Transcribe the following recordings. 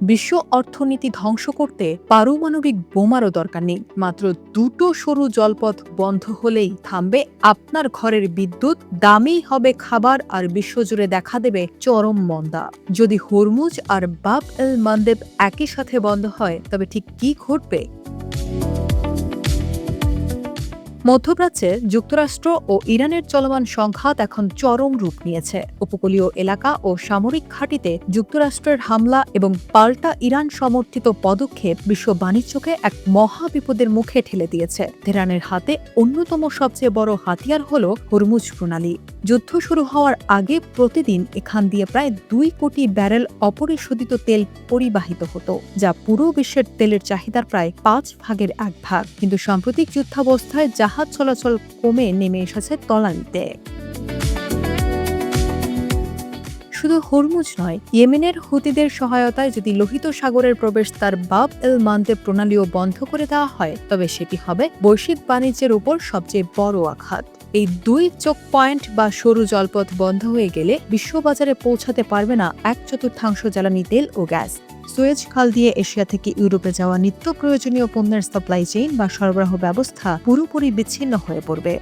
বিশ্ব অর্থনীতি ধ্বংস করতে পারমাণবিক বোমারও দরকার নেই। মাত্র দুটো সরু জলপথ বন্ধ হলেই থামবে আপনার ঘরের বিদ্যুৎ, দামেই হবে খাবার, আর বিশ্বজুড়ে দেখা দেবে চরম মন্দা। যদি হরমুজ আর বাব এল মানদেব একই সাথে বন্ধ হয়, তবে ঠিক কি ঘটবে? মধ্যপ্রাচ্যে যুক্তরাষ্ট্র ও ইরানের চলমান সংঘাত এখন চরম রূপ নিয়েছে। উপকূলীয় এলাকা ও সামরিক ঘাঁটিতে যুক্তরাষ্ট্রের হামলা এবং পাল্টা ইরান সমর্থিত পদক্ষেপ বিশ্ব বাণিজ্যকে এক মহা বিপদের মুখে ঠেলে দিয়েছে। তেহরানের হাতে অন্যতম সবচেয়ে বড় হাতিয়ার হল হরমুজ প্রণালী। যুদ্ধ শুরু হওয়ার আগে প্রতিদিন এখান দিয়ে প্রায় 2 কোটি ব্যারেল অপরিশোধিত তেল পরিবাহিত হতো, যা পুরো বিশ্বের তেলের চাহিদার প্রায় 5 ভাগের 1 ভাগ। কিন্তু সাম্প্রতিক যুদ্ধাবস্থায় জাহাজ চলাচল কমে নেমে এসেছে তলানিতে। শুধু হরমুজ নয়, ইয়েমেনের হুতিদের সহায়তায় যদি লোহিত সাগরের প্রবেশদ্বার বাব এল মানদেব প্রণালীও বন্ধ করে দেওয়া হয়, তবে সেটি হবে বৈশ্বিক বাণিজ্যের উপর সবচেয়ে বড় আঘাত। এই 2 চোক পয়েন্ট বা সরু জলপথ বন্ধ হয়ে গেলে বিশ্ববাজারে পৌঁছাতে পারবে না 1/4 জ্বালানি তেল ও গ্যাস। সুয়েজ খাল দিয়ে এশিয়া থেকে ইউরোপে যাওয়া নিত্য প্রয়োজনীয় পণ্যের সাপ্লাই চেইন বা সরবরাহ ব্যবস্থা পুরোপুরি বিচ্ছিন্ন হয়ে পড়বে।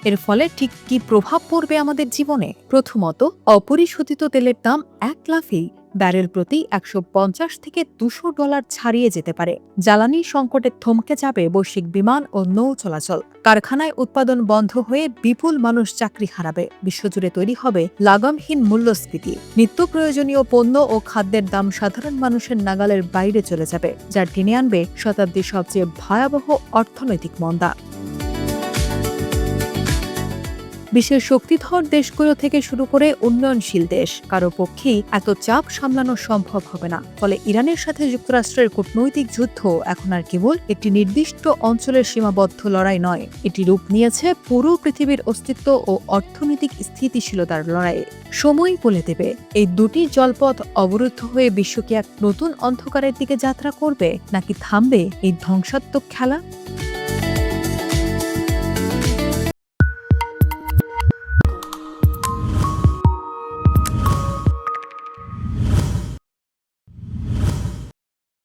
এর ফলে ঠিক কি প্রভাব পড়বে আমাদের জীবনে? প্রথমত, অপরিশোধিত তেলের দাম এক লাফেই ব্যারেল প্রতি $150 থেকে $200 ছাড়িয়ে যেতে পারে। জ্বালানি সংকটে থমকে যাবে বৈশ্বিক বিমান ও নৌ চলাচল। কারখানায় উৎপাদন বন্ধ হয়ে বিপুল মানুষ চাকরি হারাবে। বিশ্বজুড়ে তৈরি হবে লাগামহীন মূল্যস্ফীতি। নিত্য প্রয়োজনীয় পণ্য ও খাদ্যের দাম সাধারণ মানুষের নাগালের বাইরে চলে যাবে, যা টেনে আনবে শতাব্দীর সবচেয়ে ভয়াবহ অর্থনৈতিক মন্দা। বিশ্বের শক্তিধর দেশগুলো থেকে শুরু করে উন্নয়নশীল দেশ কারো পক্ষেই এত চাপ সামলানো সম্ভব হবে না। ফলে ইরানের সাথে যুক্তরাষ্ট্রের কূটনৈতিক যুদ্ধ এখন আর কেবল একটি নির্দিষ্ট অঞ্চলের সীমাবদ্ধ লড়াই নয়, এটি রূপ নিয়েছে পুরো পৃথিবীর অস্তিত্ব ও অর্থনৈতিক স্থিতিশীলতার লড়াইয়ে। সময় বলে দেবে এই দুটি জলপথ অবরুদ্ধ হয়ে বিশ্ব কি এক নতুন অন্ধকারের দিকে যাত্রা করবে, নাকি থামবে এই ধ্বংসাত্মক খেলা।